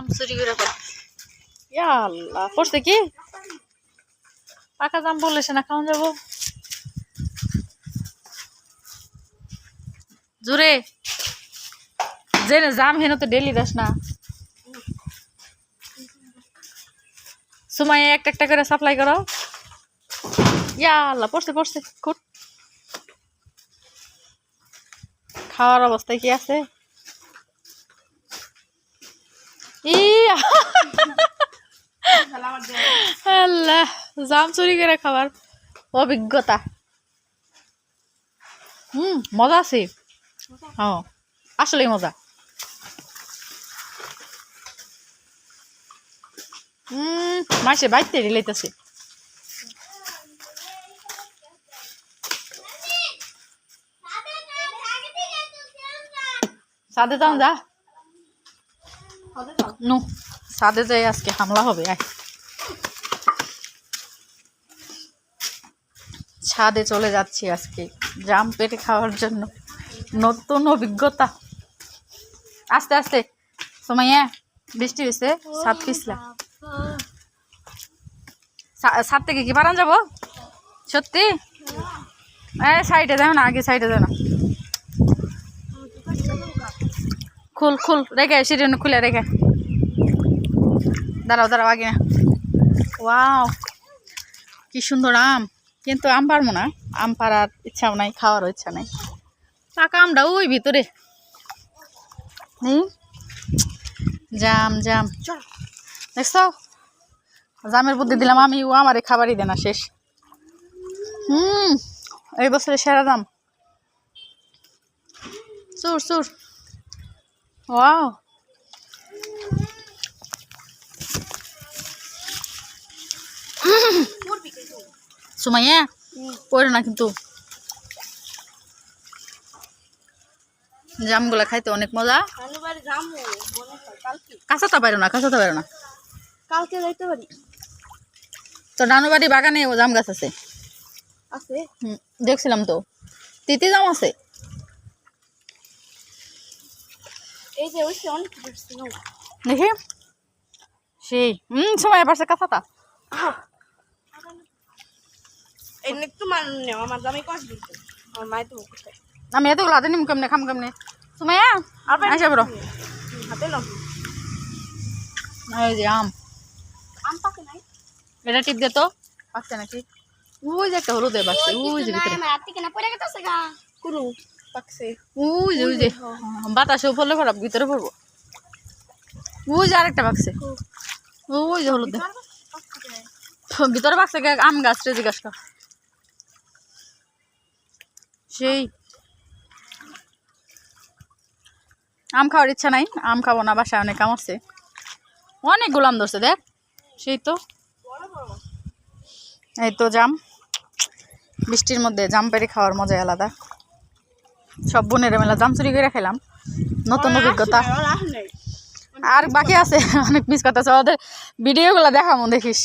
জাম চুরি করে খাও। ইয়া আল্লাহ, পড়ছে কি? পাকা জাম বললে সে না খাওয়া যাবো। জোরে যে জাম হেন তো ডেলি দাস না। সময় একটা একটা করে সাপ্লাই করো। ইয়া আল্লাহ, পড়ছে পড়ছে খুব। খাওয়ার অবস্থায় কি আছে? আল্লাহ, জাম চুরি করে খাবার অভিজ্ঞতা। মজা আছে। আসলে মজা। মাসে বাইতে রিলাইতেছে। সাদে যাও যা নো, সাদে যাই, আজকে হামলা হবে। ছাদে চলে যাচ্ছি আজকে জাম পেটে খাওয়ার জন্য। নতুন অভিজ্ঞতা। আস্তে আস্তে সময় বৃষ্টি হয়েছে, ছাদ পিছলা। ছাদ থেকে কি বারান যাবো সত্যি? সাইডে যাও না, আগে সাইডে যাও না। খুল খুল রেখে সিঁড়ি খুলে রেখে দাঁড়াও দাঁড়াও আগে না। ওয়াও, কি সুন্দর আম। কিন্তু আম পারবো না, আম পাড়ার ইচ্ছাও নাই, খাওয়ারও ইচ্ছা নাই। পাকা আমটা ওই ভিতরে নেই। জাম জাম দেখছ, জামের বুদ্ধি দিলাম আমি, ও আমার খাবারই দেনা শেষ। এই বছরে সেরা জাম। চুর চুর। ওয়াও, সুমাইয়া পড়ে না কিন্তু। জামগুলা খাইতে অনেক মজা। কাঁচাটা পারো না, কাঁচাটা পারো না। কালকে যাইতে পারি তো নানুবাড়ি বাগানে ও জাম গাছ আছে। দেখছিলাম তো, তিতি জাম আছে। এই যে ওই অনেক দেখি সেই সময় পারছে কাঁচাটা। একটু মানে আমার জামাই কষ্ট দিচ্ছে, আমার মায়ের তো আমি এতগুলো হাতে নিম কেমনে, খাম কেমনে? সুমাইয়া আসা বড় হাতে নাও। এই যে আম, আম পাকে নাই। এটা টিপ দে তো, পাকছে নাকি? ওই যে একটা হলুদে পাকছে, ওই যে ভিতরে। ওই যে ওই যে বাতাসেও ফলে খারাপ, ভিতরে পড়বো। ওই যে আরেকটা পাকছে, ওই যে হলুদে ভিতরে পাকছে। আম গাছ রেজি গাছটা সেই। আম খাওয়ার ইচ্ছা নাই, আম খাবো না, বাসায় অনেক আম আছে। অনেকগুলো আম ধরছে দেখ, সেই তো। এই তো জাম, বৃষ্টির মধ্যে জাম পেড়ে খাওয়ার মজাই আলাদা। সব বোনের মেলা জাম চুরি করে খেলাম, নতুন অভিজ্ঞতা। আর বাকি আছে অনেক মিস করতেছে, ওদের ভিডিওগুলো দেখাবো, দেখিস।